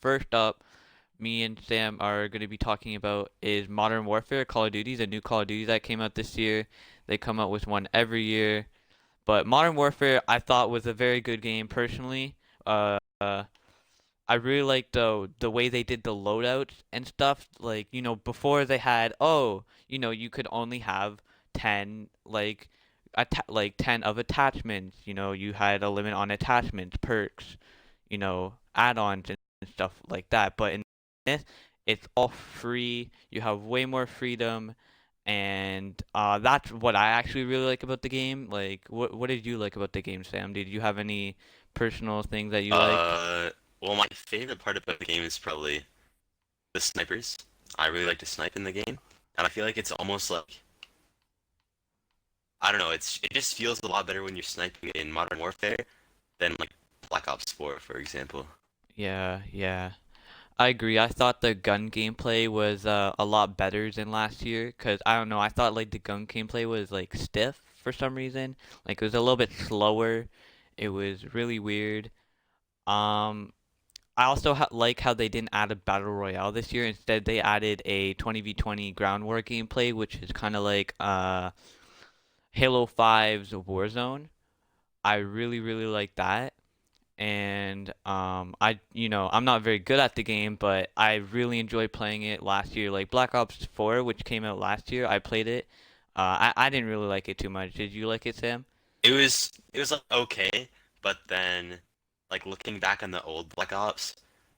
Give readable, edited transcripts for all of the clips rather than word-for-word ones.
first up, me and Sam are going to be talking about is Modern Warfare, Call of Duty, the new Call of Duty that came out this year. They come out with one every year. But Modern Warfare, I thought was a very good game personally. I really liked the way they did the loadouts and stuff. Like, before they had, you could only have 10 like 10 of attachments. You had a limit on attachments, perks, add-ons and stuff like that. But in this, it's all free. You have way more freedom, and that's what I actually really like about the game. Like, what did you like about the game, Sam? Did you have any personal things that you liked? Uh, well, my favorite part about the game is probably the snipers. I really like to snipe in the game, and I feel like it's almost like I don't know. It just feels a lot better when you're sniping in Modern Warfare than like Black Ops 4, for example. Yeah, yeah. I agree. I thought the gun gameplay was a lot better than last year because I don't know. I thought like the gun gameplay was like stiff for some reason. Like it was a little bit slower. It was really weird. Um, I also like how they didn't add a battle royale this year. Instead, they added a 20v20 ground war gameplay, which is kind of like Halo 5's Warzone. I really really like that. And I'm not very good at the game, but I really enjoyed playing it last year. Like Black Ops 4, which came out last year, I played it. I didn't really like it too much. Did you like it, Sam? It was like okay, but then like looking back on the old Black Ops,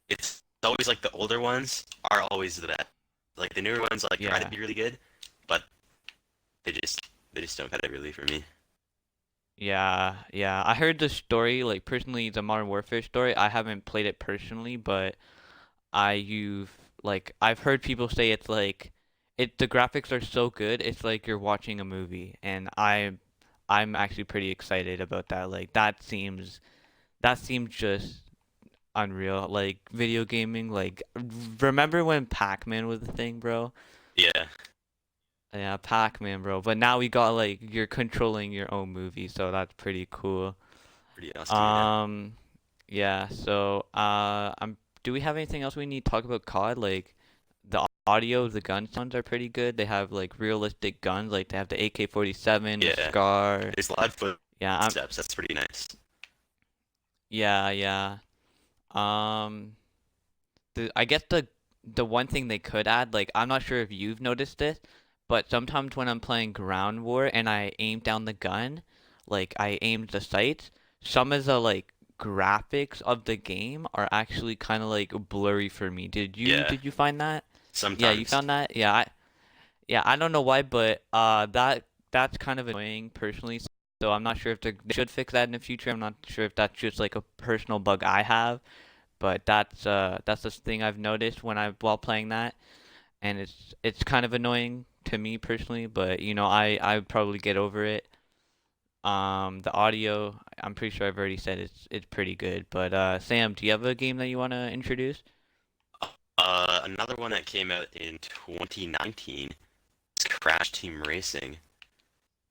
it's always like the older ones are always the best. Like the newer ones like try to Yeah. be really good, but they just don't cut it really for me. Yeah, yeah. I heard the story, like personally, the Modern Warfare story. I haven't played it personally, but I've heard people say it's like the graphics are so good, it's like you're watching a movie, and I'm actually pretty excited about that. Like that seems just unreal. Like video gaming, like remember when Pac-Man was the thing, bro? Yeah, Yeah, Pac-Man, bro. But now we got like you're controlling your own movie, so that's pretty cool. pretty awesome. Yeah. Um, yeah. So, do we have anything else we need to talk about COD? Like the audio, the gun sounds are pretty good. They have like realistic guns, like they have the AK-47, the Yeah. Scar. There's a lot of Yeah, footsteps. That's pretty nice. yeah, yeah. Um, I guess the one thing they could add, like I'm not sure if you've noticed this, but sometimes when I'm playing Ground War and I aim down the gun, like I aimed the sights, some of the like graphics of the game are actually kind of like blurry for me. Did you Yeah. did you find that? Yeah, you Sometimes. found that? Yeah, I don't know why, but that's kind of annoying personally. So I'm not sure if they should fix that in the future. I'm not sure if that's just like a personal bug I have, but that's the thing I've noticed while playing that, and it's kind of annoying to me personally, but I probably get over it. The audio, I'm pretty sure I've already said it's pretty good, but Sam, do you have a game that you want to introduce? Another one that came out in 2019 is Crash Team Racing,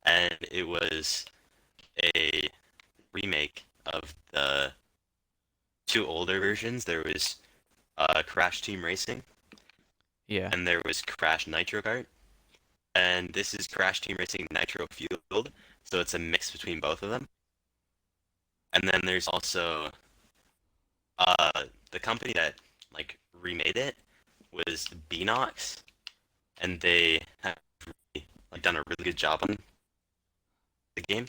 and it was a remake of the two older versions. There was Crash Team Racing, Yeah. and there was Crash Nitro Kart, and this is Crash Team Racing Nitro Fueled, so it's a mix between both of them. And then there's also the company that like remade it was Beanox, and they have like done a really good job on the game.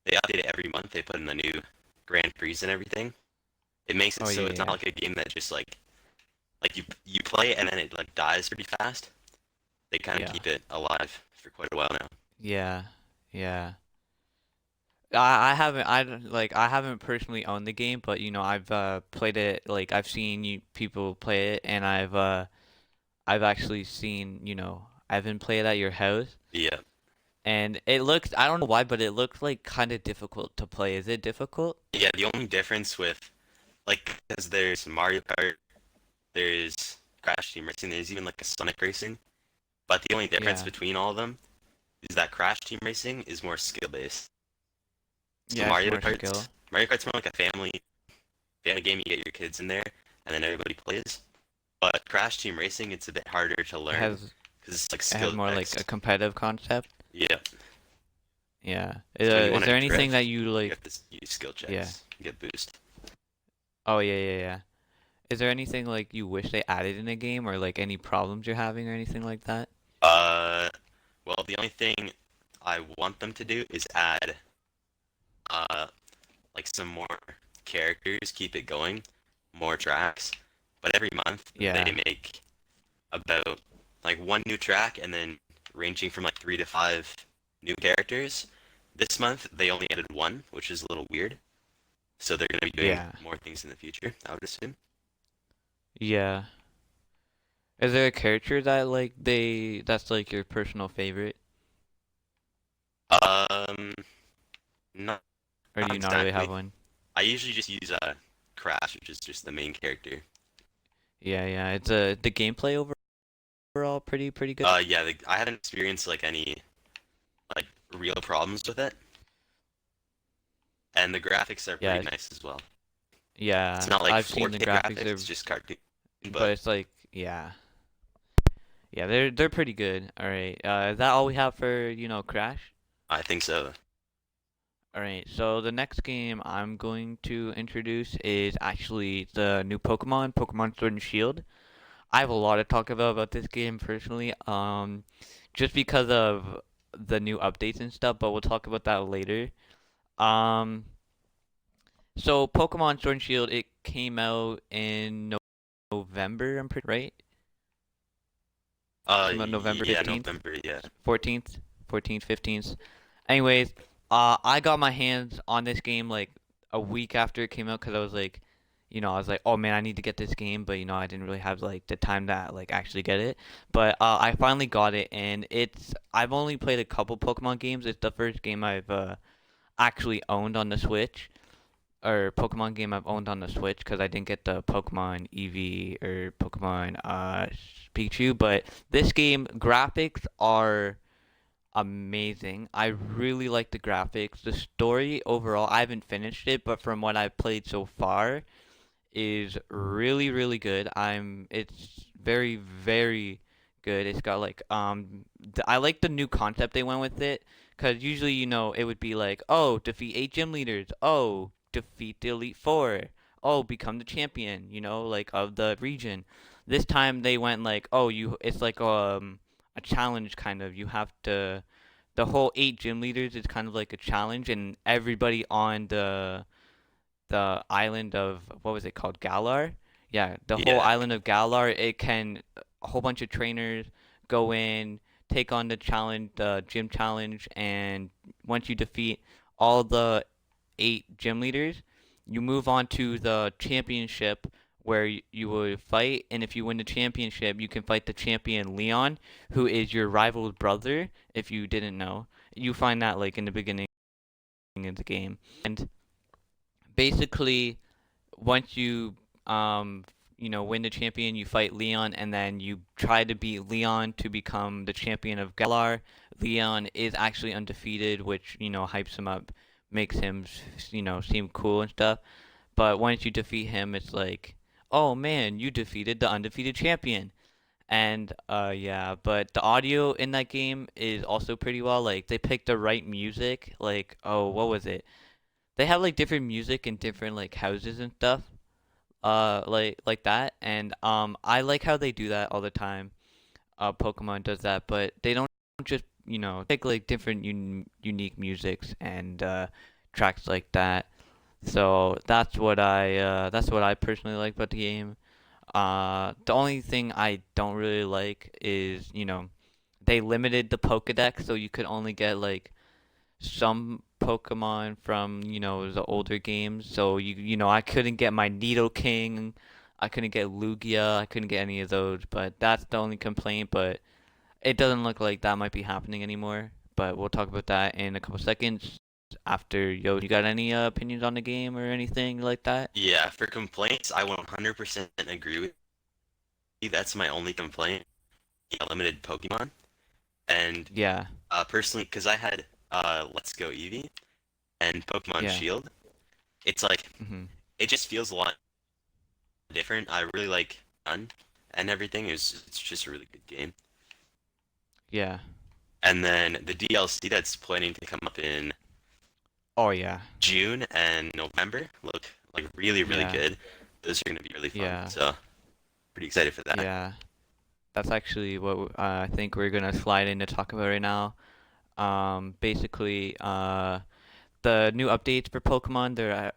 They update it every month. They put in the new Grand Prix and everything. It makes it Oh so yeah, it's not yeah. like a game that just like you play it and then it like dies pretty fast. They kind of Yeah. keep it alive for quite a while now. Yeah. Yeah. I haven't personally owned the game, but I've played it. Like I've seen people play it, and I've actually seen Evan play it at your house, Yeah, and it looks, I don't know why, but it looks like kind of difficult to play. Is it difficult? yeah. The only difference with like because there's Mario Kart, there's Crash Team Racing, there's even like a Sonic Racing. But the only difference Yeah. between all of them is that Crash Team Racing is more skill based. So Yeah, it's more skill. Mario Kart's more like a family game. You get your kids in there, and then everybody plays. But Crash Team Racing, it's a bit harder to It learn has because it's like it has skill more like a based. competitive concept. Yeah. Yeah. So when you Is want to there anything that drift, you you like? have to use skill Yeah. checks, get boost. Oh yeah, yeah, yeah. Is there anything like you wish they added in a game, or like any problems you're having, or anything like that? Uh, well, the only thing I want them to do is add uh like some more characters, keep it going, more tracks. But every month they Yeah. make about like one new track and then ranging from like 3 to 5 new characters. This month they only added one, which is a little weird. So they're gonna be doing Yeah. more things in the future, I would assume. Yeah. Is there a character that like that's like your personal favorite, Um, not or do not you not really have exactly. one? I usually just use Crash, which is just the main character. Yeah, yeah. It's the gameplay overall pretty good. Yeah, I haven't experienced like any like real problems with it, and the graphics are Yeah, pretty nice as well. It's yeah. not like I've seen the 4K graphics graphics, are, it's just cartoon, but but it's like yeah, yeah. They're pretty good. All right. Is that all we have for Crash? I think so. All right. So the next game I'm going to introduce is actually the new Pokemon Sword and Shield. I have a lot to talk about this game personally. Just because of the new updates and stuff, but we'll talk about that later. Um, so Pokemon Sword and Shield, it came out in November, I'm pretty right. Came out November Yeah, 15th, November, yeah. 14th, 14th, 15th. Anyways, I got my hands on this game like a week after it came out because I was like, I was like, oh man, I need to get this game, but I didn't really have like the time to like actually get it. But I finally got it, and I've only played a couple Pokemon games. It's the first game I've actually owned on the Switch, or Pokemon game I've owned on the Switch because I didn't get the Pokemon Eevee or Pokemon Pikachu. But this game graphics are amazing. I really like the graphics. The story overall, I haven't finished it, but from what I've played so far, is really good. It's very good. It's got like I like the new concept they went with it, cuz usually it would be like, "Oh, defeat 8 gym leaders. Oh, defeat the Elite 4. Oh, become the champion, like of the region." This time they went like, "Oh, it's like a challenge kind of. You have to the whole 8 gym leaders is kind of like a challenge, and everybody on the island of what was it called? Galar? Yeah, the whole Yeah. island of Galar, it can a whole bunch of trainers go in, take on the challenge, the gym challenge, and once you defeat all the 8 gym leaders, you move on to the championship where you will fight, and if you win the championship, you can fight the champion Leon, who is your rival's brother, if you didn't know. You find that like in the beginning of the game. And basically once you win the champion, you fight Leon, and then you try to beat Leon to become the champion of Galar. Leon is actually undefeated, which hypes him up, makes him seem cool and stuff. But once you defeat him, it's like, oh man, you defeated the undefeated champion. And yeah, but the audio in that game is also pretty well. Like they picked the right music. Like, oh, what was it? They have like different music in different like houses and stuff, like that. And I like how they do that all the time. Pokemon does that, but they don't just take like different unique musics and tracks like that. So that's what I personally like about the game. The only thing I don't really like is they limited the Pokedex, so you could only get like some Pokemon from, the older games. So I couldn't get my Nidoking, I couldn't get Lugia, I couldn't get any of those, but that's the only complaint, but it doesn't look like that might be happening anymore. But we'll talk about that in a couple seconds after you got any opinions on the game or anything like that? Yeah, for complaints, I 100% agree with you. That's my only complaint. Limited Pokemon. And Yeah. personally, because I had Let's Go Eevee and Pokemon Yeah. Shield, it's like Mhm. it just feels a lot different. I really like Sun and everything. It's just a really good game. Yeah. And then the DLC that's planning to come up in Oh yeah. June and November look like really, really Yeah. good. Those are going to be really fun. Yeah. So pretty excited for that. Yeah. That's actually what I think we're gonna slide in to talk about right now. Basically, the new updates for Pokemon, they're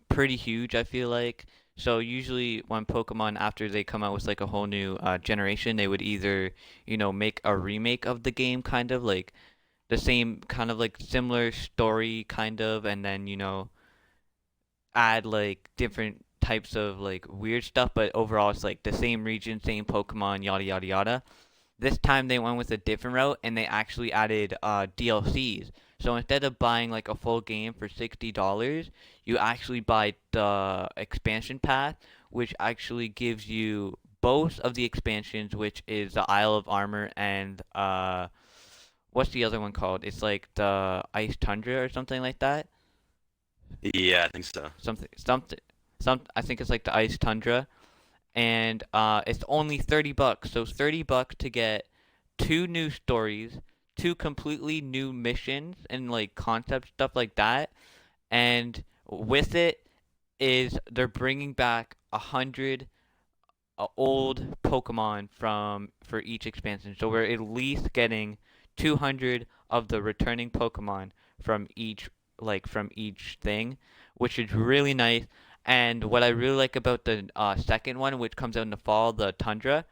pretty huge, I feel like. So usually when Pokemon, after they come out with like a whole new generation, they would either, make a remake of the game, kind of like the same kind of like similar story kind of, and then, add like different types of like weird stuff, but overall it's like the same region, same Pokemon, yada yada yada. This time they went with a different route and they actually added DLCs. So instead of buying like a full game for $60, you actually buy the expansion pass, which actually gives you both of the expansions, which is the Isle of Armor and what's the other one called? It's like the Ice Tundra or something like that. Yeah, I think so. Something. I think it's like the Ice Tundra, and it's only $30. So $30 to get two new stories, two completely new missions, and like concept stuff like that. And with it is they're bringing back 100 old Pokemon from for each expansion. So we're at least getting 200 of the returning Pokemon from each thing, which is really nice. And what I really like about the second one, which comes out in the fall, the Tundra,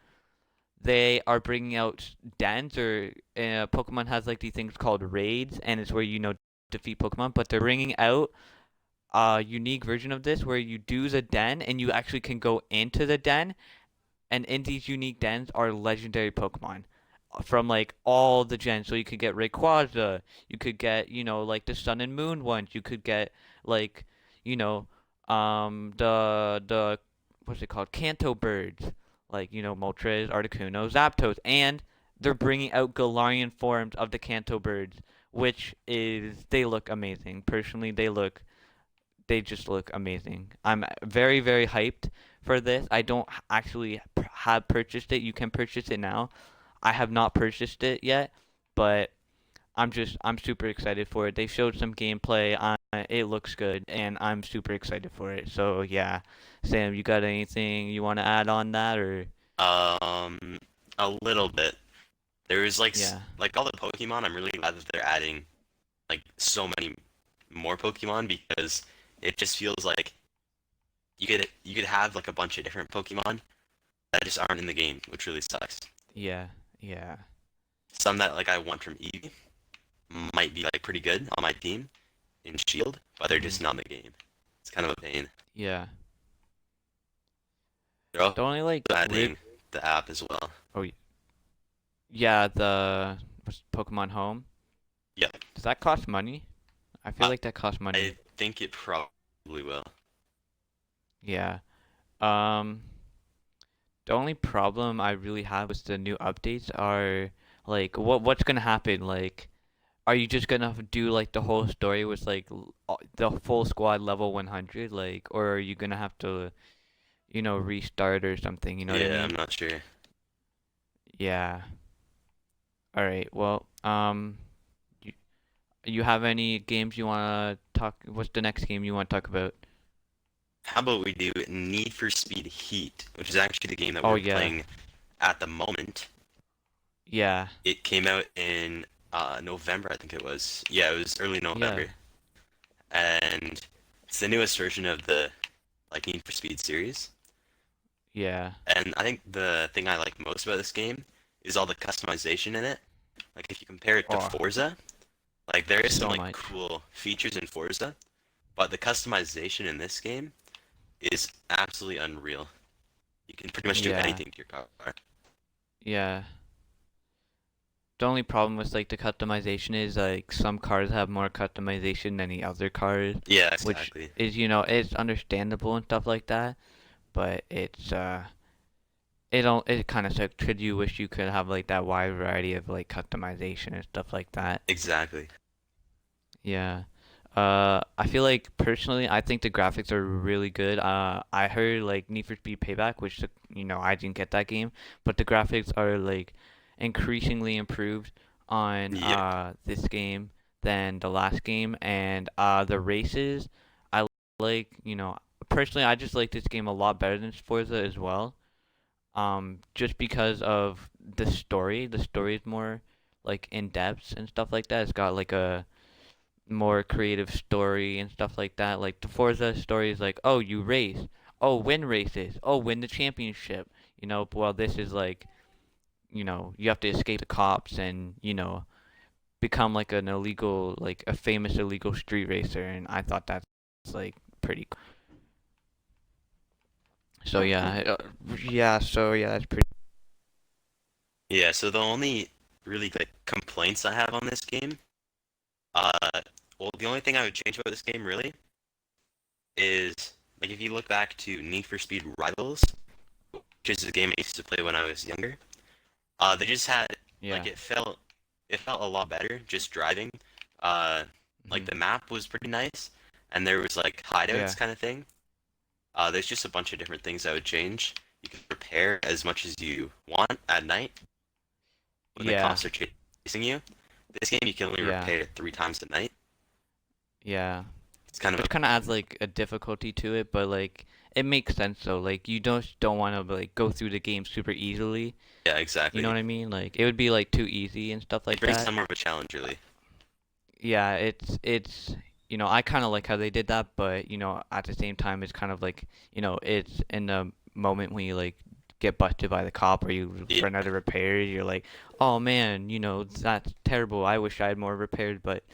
they are bringing out dens or Pokemon has like these things called raids, and it's where defeat Pokemon. But they're bringing out a unique version of this where you do the den and you actually can go into the den, and in these unique dens are legendary Pokemon from like all the gens. So you could get Rayquaza, you could get like the Sun and Moon ones, you could get like you know the what's it called, Kanto birds, like Moltres, Articuno, Zapdos, and they're bringing out Galarian forms of the Kanto birds, which is they look amazing. Personally, they just look amazing. I'm very, very hyped for this. I don't actually have purchased it. You can purchase it now. I have not purchased it yet, but I'm super excited for it. They showed some gameplay. It looks good, and I'm super excited for it. So yeah, Sam, you got anything you want to add on that or? Um, a little bit. There's Yeah, like all the Pokemon. I'm really glad that they're adding like so many more Pokemon because it just feels like you could have like a bunch of different Pokemon that just aren't in the game, which really sucks. yeah, yeah, Some that like I want from Eevee might be like pretty good on my team in Shield, but they're hmm just not in the game. It's kind of a pain. yeah. They're also The only like weird. adding the app as well. Oh yeah, the what's Pokemon Home. Yeah, Does that cost money? I feel I, like that costs I money. think it probably will. Yeah. Um, the only problem I really have with the new updates are like what's gonna happen? Like, are you just gonna do like the whole story with like the full squad level 100, like, or are you gonna have to, restart or something? You know what I Yeah, I'm mean? not sure. Yeah. All right. Well, you, you have any games you wanna talk? What's the next game you want to talk about? How about we do Need for Speed Heat, which is actually the game that Oh we're yeah. playing at the moment. Yeah. It came out in November, I think it was. Yeah, it was early Yeah. November, and it's the newest version of the like Need for Speed series. Yeah. And I think the thing I like most about this game is all the customization in it. Like if you compare it to Oh, Forza, like there is some so like much. cool features in Forza, but the customization in this game is absolutely unreal. You can pretty much do Yeah. anything to your car. Yeah. The only problem with like the customization is like some cars have more customization than the other cars, Yeah, which exactly. is it's understandable and stuff like that, but it kind of sucks. Could you wish you could have like that wide variety of like customization and stuff like that? Exactly. Yeah. I feel like personally, I think the graphics are really good. I heard like Need for Speed Payback, which I didn't get that game, but the graphics are like increasingly improved on Yeah. this game than the last game, and the races, I like, personally, I just like this game a lot better than Forza as well. Just because of the story. The story is more like in depth and stuff like that. It's got like a more creative story and stuff like that. Like the Forza story is like, oh, you race, oh, win races, oh, win the championship. While this is like, you have to escape the cops and become like an illegal, like a famous illegal street racer. And I thought that's like pretty cool. So yeah, that's pretty. Yeah, so the only really like complaints I have on this game, uh, well, the only thing I would change about this game really is like if you look back to Need for Speed Rivals, which is a game I used to play when I was younger, they just had Yeah. like it felt a lot better just driving. Uh, like Hmm. the map was pretty nice, and there was like Yeah. hideouts kind of thing. There's just a bunch of different things I would change. You can prepare as much as you want at night when the Yeah. cops are chasing you. This game you can only Yeah. repair 3 times a night. Yeah. It's kind of Which a kind of adds like a difficulty to it, but like it makes sense though. Like you don't want to like go through the game super easily. yeah, You know exactly. what I mean? Like it would be like too easy and stuff It like brings that. some more of a challenge, really. Yeah, it's I kind of like how they did that, but at the same time it's kind of like, it's in the moment when you like get busted by the cop or you Yeah, run out of repairs, you're like, "Oh man, that's terrible. I wish I had more repairs." But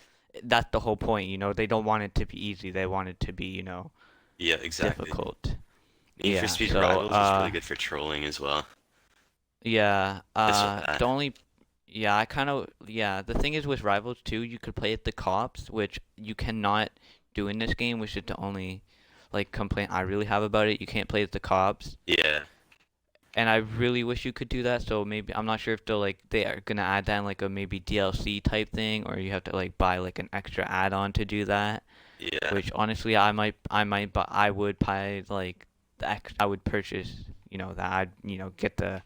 that's the whole point, they don't want it to be easy. They want it to be, yeah, exactly. difficult. Need for Yeah, Speed so Rivals is really good for trolling as well. yeah, This or the that. only yeah, I kind of yeah, the thing is with Rivals too, you could play at the cops, which you cannot do in this game, which is the only like complaint I really have about it. You can't play as the cops. Yeah, And I really wish you could do that, so maybe I'm not sure if they are gonna add that in like a maybe DLC type thing, or you have to like buy like an extra add-on to do that. yeah. Which honestly I might but I would buy like I would purchase, that I'd, get the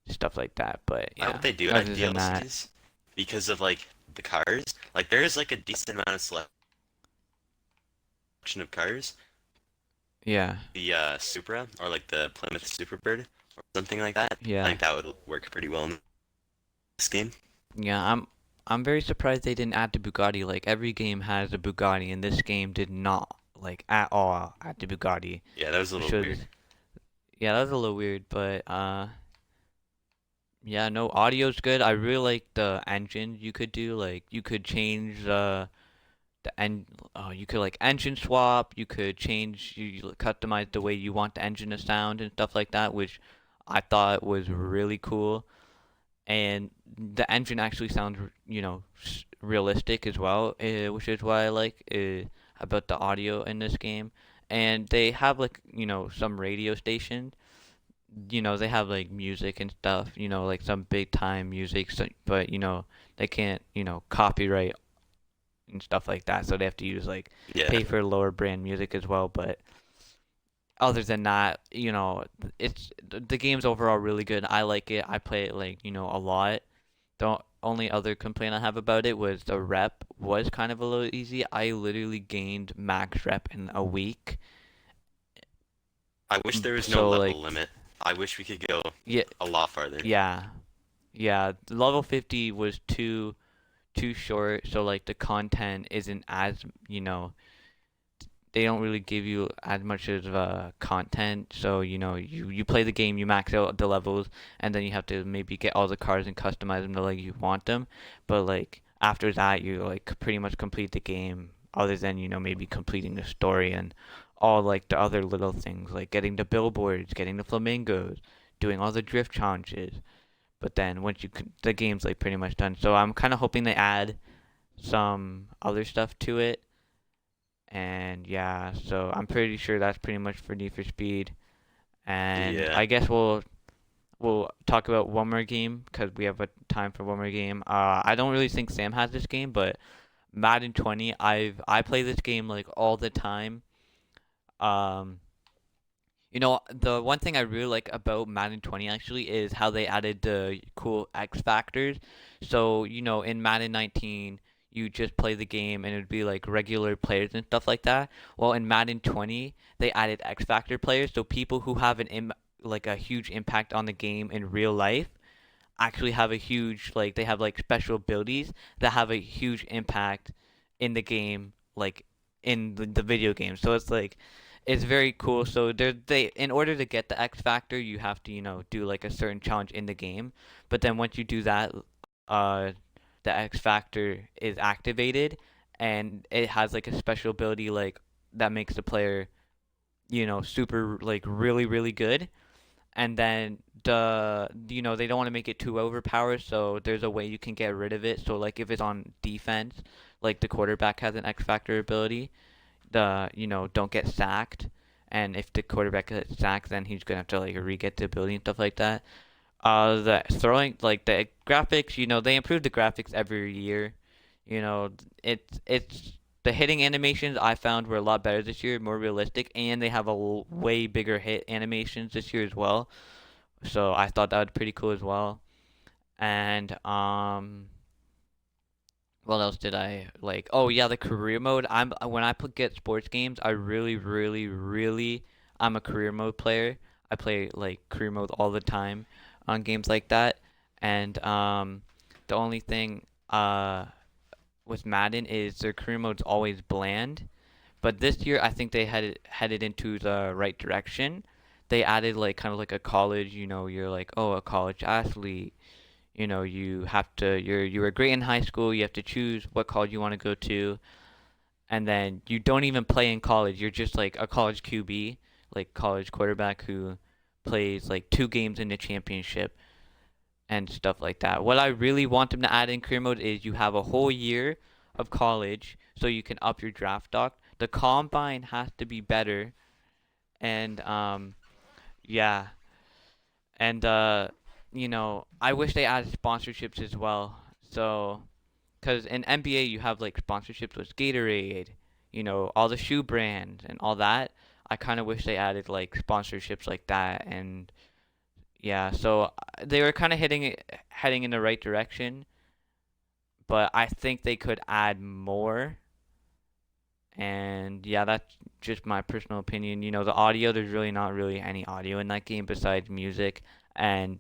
stuff like that. But I hope yeah, they do add other than that, DLCs because of like the cars. Like there's like a decent amount of selection of cars. yeah, The Supra or like the Plymouth Superbird or something like that. I yeah, think that would work pretty well in this game. yeah. I'm very surprised they didn't add the Bugatti. Like every game has a Bugatti, and this game did not like at all add the Bugatti, Yeah, that was a which little was weird. yeah, that was a little weird. But yeah, no, audio's good. I really like the engine you could do. Like you could change the en you could like engine swap. You could change you customize the way you want the engine to sound and stuff like that, which I thought was really cool. And the engine actually sounds, realistic as well, which is what I like about the audio in this game. And they have like, some radio stations. They have like music and stuff, like some big time music, so, but they can't, copyright and stuff like that, so they have to use like Yeah, pay for lower brand music as well. But other than that, it's the game's overall really good. I like it. I play it like, a lot. The only other complaint I have about it was the rep was kind of a little easy. I literally gained max rep in a week. I wish there was no So level like limit. I wish we could go yeah, a lot farther. yeah, yeah. The level 50 was too short. So like the content isn't as, they don't really give you as much of content. So you play the game, you max out the levels, and then you have to maybe get all the cars and customize them to like you want them. But like after that, you like pretty much complete the game. Other than maybe completing the story and all like the other little things like getting the billboards, getting the flamingos, doing all the drift challenges. But then once the game's like pretty much done. So I'm kind of hoping they add some other stuff to it. And yeah, so I'm pretty sure that's pretty much for Need for Speed. And Yeah. I guess we'll talk about one more game because we have a time for one more game. I don't really think Sam has this game, but Madden 20, I play this game like all the time. Um, the one thing I really like about Madden 20 actually is how they added the cool X factors. So, in Madden 19, you just play the game and it'd be like regular players and stuff like that. Well, in Madden 20, they added X factor players, so people who have like a huge impact on the game in real life actually have a huge like they have like special abilities that have a huge impact in the game, like in the video game. So it's like it's very cool. So they in order to get the X factor, you have to do like a certain challenge in the game. But then once you do that, uh, the X factor is activated, and it has like a special ability like that makes the player super like really really good. And then they don't want to make it too overpowered, so there's a way you can get rid of it. So like if it's on defense, like the quarterback has an X factor ability, the don't get sacked, and if the quarterback gets sacked, then he's gonna have to like re-get the ability and stuff like that. The throwing, like the graphics, they improve the graphics every year. You know, it's the hitting animations I found were a lot better this year, more realistic, and they have a way bigger hit animations this year as well. So I thought that was pretty cool as well. And what else did I like? Oh yeah, the career mode. I'm when I get sports games, I really, really, really, I'm a career mode player. I play like career mode all the time on games like that. And the only thing with Madden is their career mode's always bland. But this year, I think they headed into the right direction. They added like kind of like a college. You're like, oh, a college athlete. You have to. You were great in high school. You have to choose what college you want to go to, and then you don't even play in college. You're just like a college QB, like college quarterback who plays like 2 games in the championship and stuff like that. What I really want them to add in career mode is you have a whole year of college so you can up your draft stock. The combine has to be better, and yeah, and I wish they added sponsorships as well. So, cause in NBA you have like sponsorships with Gatorade, all the shoe brands and all that. I kind of wish they added like sponsorships like that, and yeah, so they were kind of heading in the right direction, but I think they could add more. And yeah, that's just my personal opinion. The audio, there's really not really any audio in that game besides music and,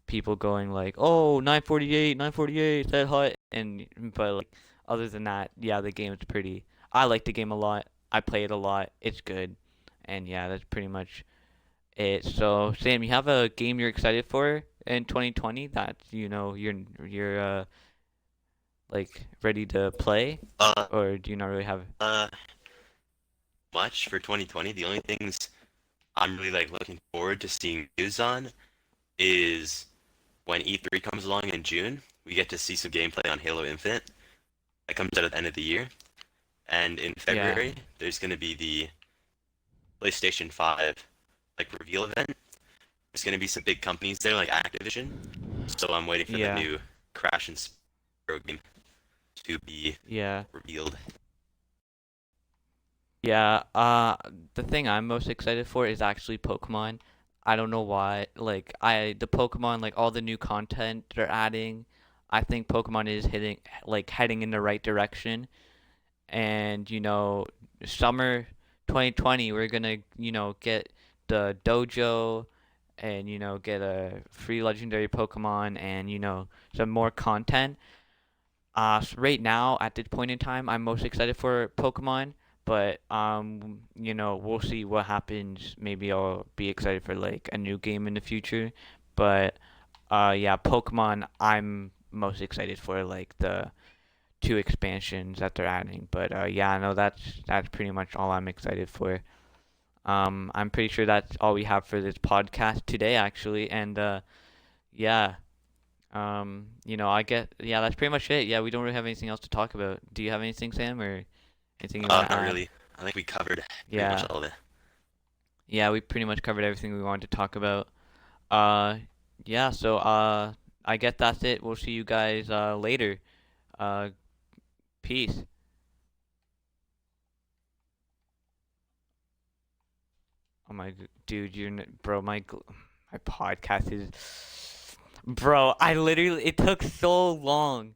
people going like, "Oh, 948, 948, that hot." And but like other than that, yeah, the game is pretty I like the game a lot. I play it a lot. It's good. And yeah, that's pretty much it. So, Sam, you have a game you're excited for in 2020 that you're like ready to play, Uh, or do you not really have? uh, much for 2020. The only things I'm really like looking forward to seeing news on is when E3 comes along in June, we get to see some gameplay on Halo Infinite. That comes out at the end of the year. And in Yeah, February, there's going to be the PlayStation 5 like reveal event. There's going to be some big companies there like Activision. So I'm waiting for the yeah, new Crash and Spyro game to be yeah, revealed. yeah. The thing I'm most excited for is actually Pokemon. I don't know why. Like the Pokemon, like all the new content they're adding, I think Pokemon is heading in the right direction. And summer 2020, we're gonna get the dojo, and get a free legendary Pokemon, and some more content. So right now at this point in time, I'm most excited for Pokemon, but we'll see what happens. Maybe I'll be excited for like a new game in the future, but yeah, Pokemon I'm most excited for like the 2 expansions that they're adding. But yeah, no, that's pretty much all I'm excited for. I'm pretty sure that's all we have for this podcast today, actually. And yeah, I get yeah, that's pretty much it. Yeah, we don't really have anything else to talk about. Do you have anything, Sam, or anything you want to Not add? really. I think we covered pretty much Yeah, all of it. yeah, we pretty much covered everything we wanted to talk about. Uh, yeah, so I guess that's it. We'll see you guys later. Uh, Peace. Oh my dude, bro. My podcast is, bro. I literally it took so long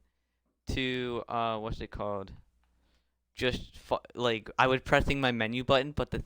to what's it called? Just like I was pressing my menu button, but the